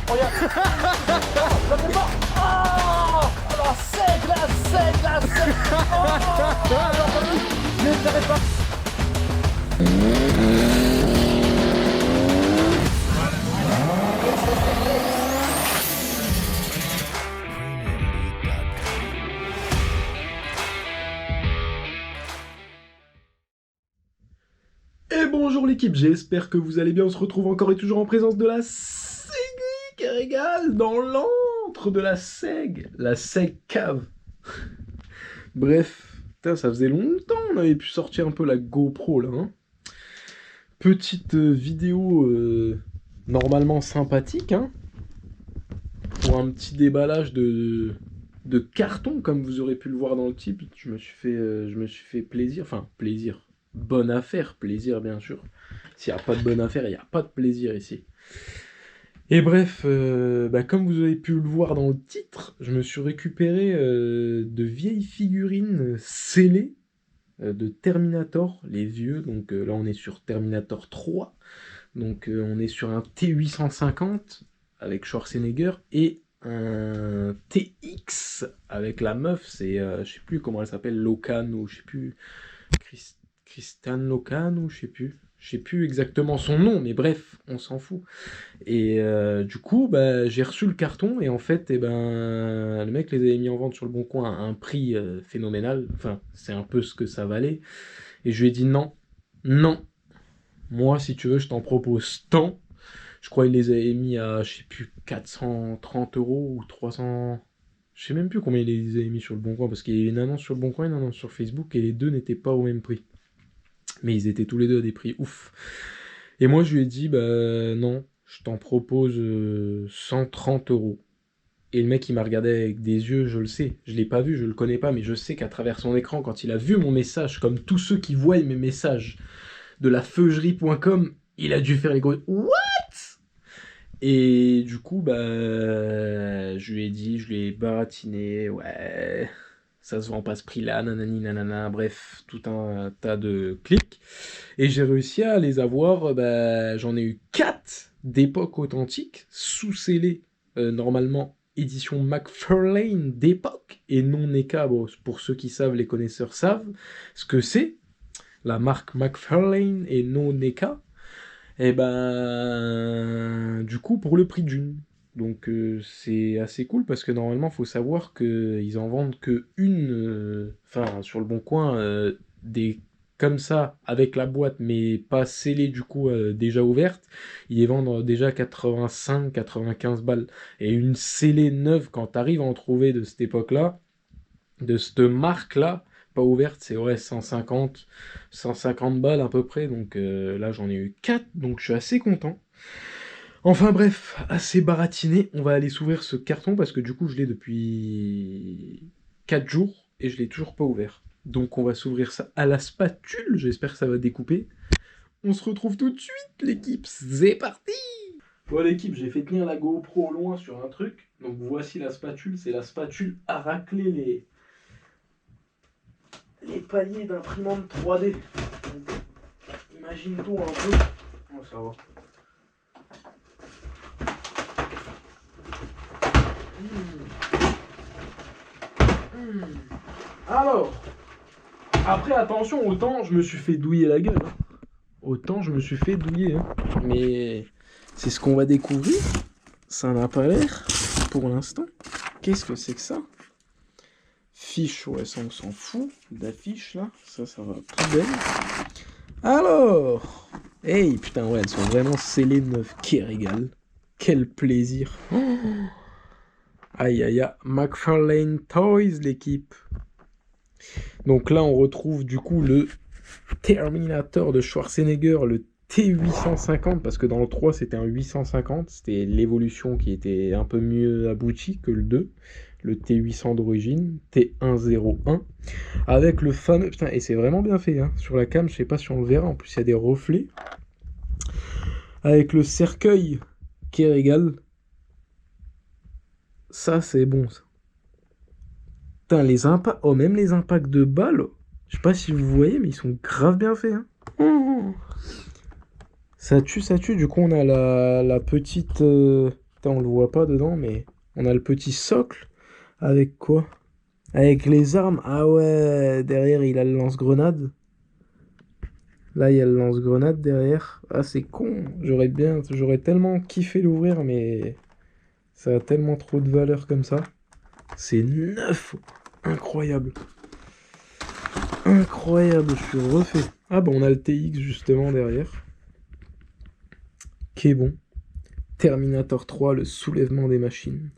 regarde. Ça fait pas. Oh, la sec, la sec, la sec. Oh, je ne savais pas. Et bonjour l'équipe, j'espère que vous allez bien. On se retrouve encore et toujours en présence de la SEG qui régale dans l'antre de la SEG cave. Bref, putain, ça faisait longtemps on avait pu sortir un peu la GoPro là. Hein. Petite vidéo normalement sympathique, hein, pour un petit déballage de carton comme vous aurez pu le voir dans le titre. Je me suis fait plaisir, enfin plaisir. Bonne affaire, plaisir bien sûr. S'il n'y a pas de bonne affaire, il n'y a pas de plaisir ici. Et bref, comme vous avez pu le voir dans le titre, je me suis récupéré de vieilles figurines scellées de Terminator, les vieux. Donc là on est sur Terminator 3. Donc on est sur un T850 avec Schwarzenegger et un TX avec la meuf, c'est je sais plus comment elle s'appelle, Locan ou je sais plus, Christian Locan ou je sais plus exactement son nom, mais bref, on s'en fout. Et du coup, j'ai reçu le carton et en fait, le mec les avait mis en vente sur le Bon Coin à un prix phénoménal. Enfin, c'est un peu ce que ça valait. Et je lui ai dit non, non. Moi, si tu veux, je t'en propose tant. Je crois qu'il les avait mis à, je sais plus, 430 € ou 300. Je sais même plus combien il les avait mis sur le Bon Coin parce qu'il y a une annonce sur le Bon Coin et une annonce sur Facebook et les deux n'étaient pas au même prix. Mais ils étaient tous les deux à des prix ouf. Et moi, je lui ai dit, non, je t'en propose 130 €. Et le mec, il m'a regardé avec des yeux, je le sais, je l'ai pas vu, je le connais pas, mais je sais qu'à travers son écran, quand il a vu mon message, comme tous ceux qui voient mes messages de la feugerie.com, il a dû faire les gros « What ?» Et du coup, je lui ai dit, je lui ai baratiné, ouais, ça se vend pas ce prix-là, nanani nanana, bref, tout un tas de clics. Et j'ai réussi à les avoir, j'en ai eu 4 d'époque authentique, sous-scellés, normalement édition McFarlane d'époque, et non NECA, bon, pour ceux qui savent, les connaisseurs savent ce que c'est, la marque McFarlane et non NECA. Et du coup, pour le prix d'une. Donc c'est assez cool parce que normalement, il faut savoir qu'ils en vendent que une, sur le Bon Coin, des comme ça, avec la boîte, mais pas scellée du coup, déjà ouverte, ils les vendent déjà 85-95 balles. Et une scellée neuve, quand t'arrives à en trouver de cette époque-là, de cette marque-là, pas ouverte, c'est ouais 150 balles à peu près, donc là j'en ai eu 4, donc je suis assez content. Enfin bref, assez baratiné, on va aller s'ouvrir ce carton parce que du coup je l'ai depuis 4 jours et je l'ai toujours pas ouvert. Donc on va s'ouvrir ça à la spatule, j'espère que ça va découper. On se retrouve tout de suite l'équipe, c'est parti. Bon l'équipe, j'ai fait tenir la GoPro au loin sur un truc, donc voici la spatule, c'est la spatule à racler les paliers d'imprimante 3D. Donc, imagine-toi un peu. Oh, ça va. Alors, après attention, autant je me suis fait douiller la gueule. Hein. Autant je me suis fait douiller. Hein. Mais c'est ce qu'on va découvrir. Ça n'a pas l'air pour l'instant. Qu'est-ce que c'est que ça? Fiche, ouais, ça on s'en fout. D'affiche là, ça va poubelle. Alors, hey, putain, ouais, elles sont vraiment scellées neuves. Quel régal. Quel plaisir. Oh. Aïe, aïe, aïe. McFarlane Toys, l'équipe. Donc là, on retrouve du coup le Terminator de Schwarzenegger, le T850, parce que dans le 3, c'était un 850. C'était l'évolution qui était un peu mieux aboutie que le 2. Le T800 d'origine, T101, avec le fameux... Putain, et c'est vraiment bien fait, hein. Sur la cam, je sais pas si on le verra, en plus il y a des reflets. Avec le cercueil qui régale. Ça, c'est bon, ça. Putain, les impacts... Oh, même les impacts de balles, je sais pas si vous voyez, mais ils sont grave bien faits, hein. Ça tue, du coup on a la petite Putain, on le voit pas dedans, mais on a le petit socle. Avec quoi? Avec les armes. Ah ouais, derrière, il a le lance-grenade. Là, il y a le lance-grenade derrière. Ah, c'est con. J'aurais tellement kiffé l'ouvrir, mais ça a tellement trop de valeur comme ça. C'est neuf. Incroyable. Incroyable, je suis refait. Ah bah on a le TX justement derrière. Qui est bon. Terminator 3, le soulèvement des machines.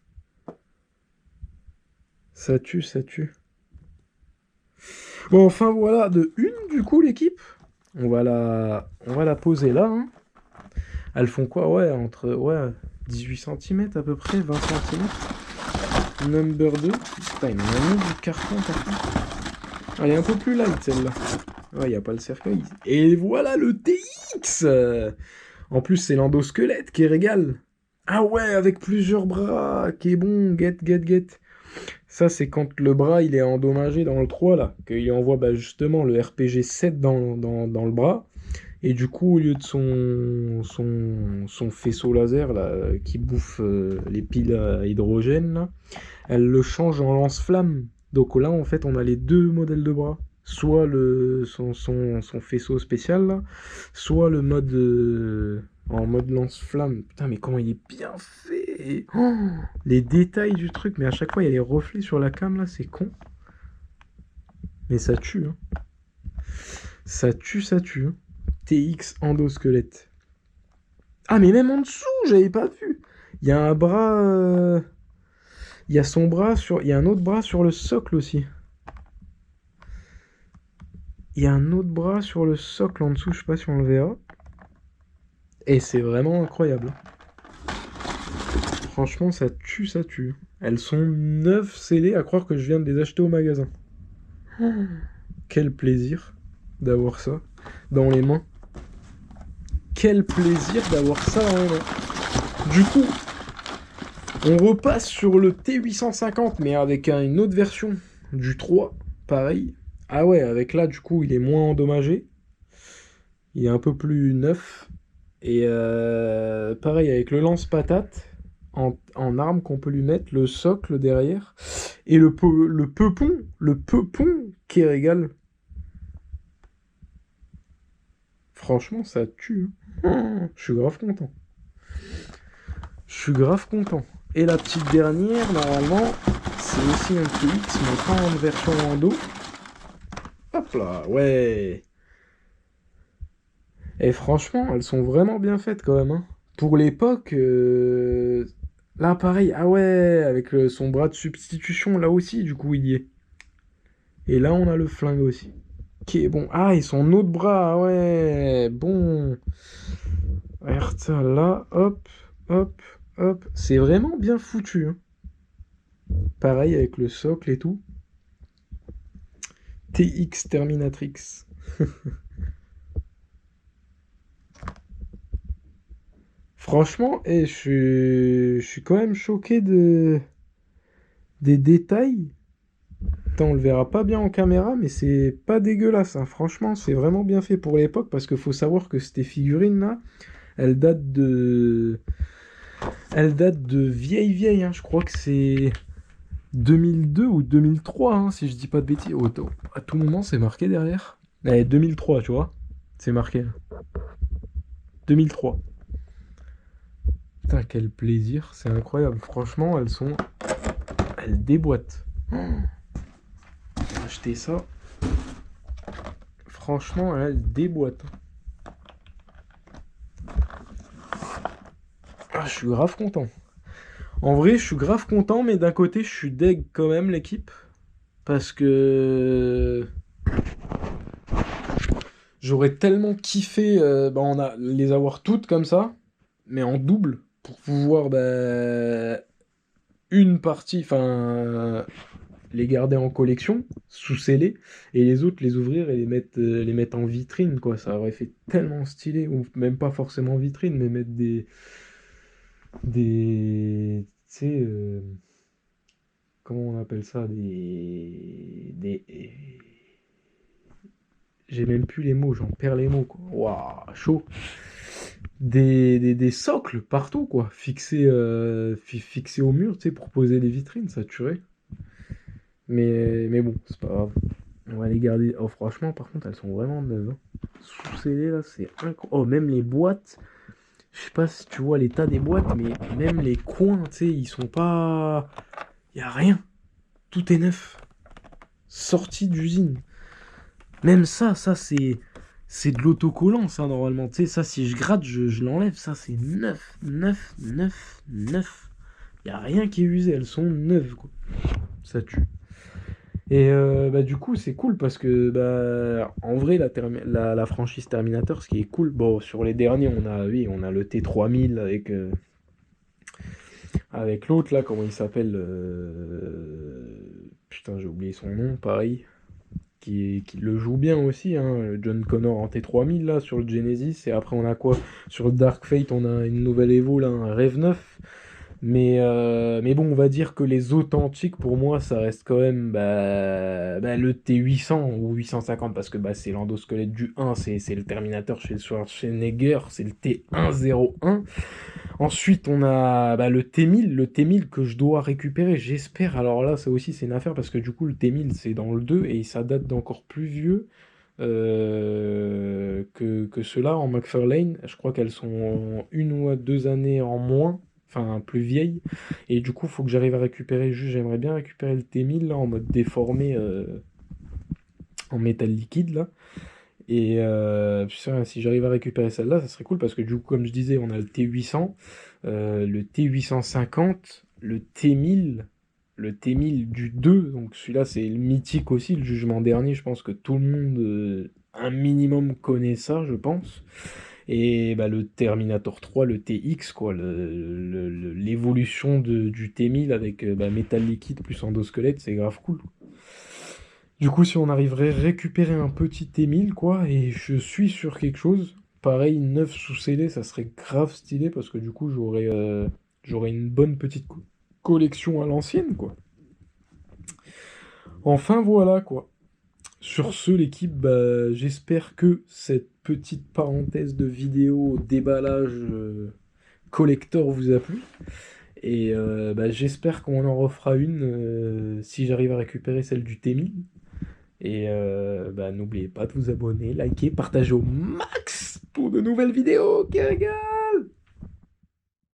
Ça tue, ça tue. Bon, enfin voilà, de une du coup l'équipe. On va la poser là. Hein. Elles font quoi? Ouais, entre 18 cm à peu près, 20 cm. Number 2. Putain, il m'a mis du carton par contre. Elle est un peu plus light celle-là. Ouais, il n'y a pas le cercueil. Et voilà le TX. En plus, c'est l'endosquelette qui régale. Ah ouais, avec plusieurs bras, qui est bon, get. Ça, c'est quand le bras, il est endommagé dans le 3, là, qu'il envoie justement le RPG 7 dans le bras. Et du coup, au lieu de son faisceau laser, là, qui bouffe les piles à hydrogène, là, elle le change en lance-flamme. Donc là, en fait, on a les deux modèles de bras. Soit son faisceau spécial, là, soit le mode en mode lance-flamme. Putain, mais comment il est bien fait! Oh, les détails du truc, mais à chaque fois, il y a les reflets sur la cam, là, c'est con. Mais ça tue, hein. Ça tue. Hein. TX endosquelette. Ah, mais même en dessous, j'avais pas vu. Il y a un bras... Il y a son bras sur... Il y a un autre bras sur le socle aussi. Il y a un autre bras sur le socle en dessous, je sais pas si on le verra. Et c'est vraiment incroyable. Franchement, ça tue, ça tue. Elles sont 9 scellées, à croire que je viens de les acheter au magasin. Quel plaisir d'avoir ça dans les mains. Quel plaisir d'avoir ça dans les mains. Du coup, on repasse sur le T850, mais avec une autre version du 3, pareil. Ah ouais, avec là, du coup, il est moins endommagé. Il est un peu plus neuf. Et pareil, avec le lance-patate en arme qu'on peut lui mettre, le socle derrière, et le peupon qui régale. Franchement, ça tue. Hein. Je suis grave content. Je suis grave content. Et la petite dernière, normalement, c'est aussi un TX, mais pas en version endo. Hop là, ouais. Et franchement, elles sont vraiment bien faites quand même. Hein. Pour l'époque, là pareil, ah ouais, avec son bras de substitution, là aussi, du coup, il y est. Et là, on a le flingue aussi. Qui est bon. Ah, et son autre bras, ah ouais, bon. Regarde ça, là, hop. C'est vraiment bien foutu. Hein. Pareil avec le socle et tout. TX Terminatrix. Franchement, je suis quand même choqué des détails. Putain, on le verra pas bien en caméra, mais c'est pas dégueulasse. Hein. Franchement, c'est vraiment bien fait pour l'époque, parce qu'il faut savoir que ces figurines-là, elles datent de... vieille. Hein. Je crois que c'est 2002 ou 2003, hein, si je dis pas de bêtises. Oh, à tout moment, c'est marqué derrière. 2003, tu vois. C'est marqué. 2003. Putain, quel plaisir, c'est incroyable. Franchement, elles déboîtent. J'ai acheté ça. Franchement, elles déboîtent. Ah, je suis grave content. En vrai, je suis grave content, mais d'un côté, je suis deg quand même, l'équipe. Parce que... J'aurais tellement kiffé les avoir toutes comme ça, mais en double, pour pouvoir une partie, les garder en collection, sous scellés, et les autres les ouvrir et les mettre en vitrine, quoi. Ça aurait fait tellement stylé, ou même pas forcément vitrine, mais mettre tu sais, comment on appelle ça, j'ai même plus les mots, j'en perds les mots, quoi. Waouh, chaud. des socles partout, quoi, fixés au mur, tu sais, pour poser les vitrines, ça tuerait. Mais bon, c'est pas grave. On va les garder. Oh, franchement, par contre, elles sont vraiment neuves, hein. Sous scellées, là, c'est incroyable. Oh, même les boîtes. Je sais pas si tu vois l'état des boîtes, mais même les coins, tu sais, ils sont pas. Y a rien. Tout est neuf. Sorti d'usine. Même ça, c'est de l'autocollant, ça, normalement. Tu sais, ça, si je gratte, je l'enlève. Ça, c'est neuf, neuf, neuf, neuf. Y a rien qui est usé. Elles sont neuves, quoi. Ça tue. Et bah, du coup, c'est cool parce que, bah, en vrai, la franchise Terminator, ce qui est cool, bon, sur les derniers, oui, on a le T3000 avec l'autre, là, comment il s'appelle putain, j'ai oublié son nom, pareil, qui le joue bien aussi, hein, le John Connor en T3000, là, sur le Genesis. Et après, on a quoi? Sur le Dark Fate, on a une nouvelle Evo, là, un Rev 9. Mais bon, on va dire que les authentiques, pour moi, ça reste quand même le T800 ou 850, parce que bah, c'est l'endosquelette du 1, c'est le Terminator chez Schwarzenegger, c'est le T101. Ensuite, on a le T1000 que je dois récupérer, j'espère. Alors là, ça aussi, c'est une affaire, parce que du coup, le T1000, c'est dans le 2, et ça date d'encore plus vieux que ceux-là en McFarlane. Je crois qu'elles sont 1 ou 2 années en moins, enfin plus vieilles. Et du coup, faut que j'arrive à récupérer. Juste, j'aimerais bien récupérer le T1000 là en mode déformé en métal liquide là. Et putain, si j'arrive à récupérer celle-là, ça serait cool parce que du coup, comme je disais, on a le T800, le T850, le T1000 du 2, donc celui-là c'est le mythique aussi, le jugement dernier, je pense que tout le monde, un minimum connaît ça, je pense. Et bah, le Terminator 3, le TX, quoi, l'évolution du T1000 avec métal liquide plus endosquelette, c'est grave cool. Du coup, si on arriverait à récupérer un petit T1000, quoi, et je suis sur quelque chose, pareil, neuf sous scellé, ça serait grave stylé parce que du coup, j'aurais une bonne petite collection à l'ancienne, quoi. Enfin, voilà, quoi. Sur ce, l'équipe, bah, j'espère que cette petite parenthèse de vidéo déballage collector vous a plu. Et bah, j'espère qu'on en refera une si j'arrive à récupérer celle du T1000. Et bah, n'oubliez pas de vous abonner, liker, partager au max pour de nouvelles vidéos, ok les gars?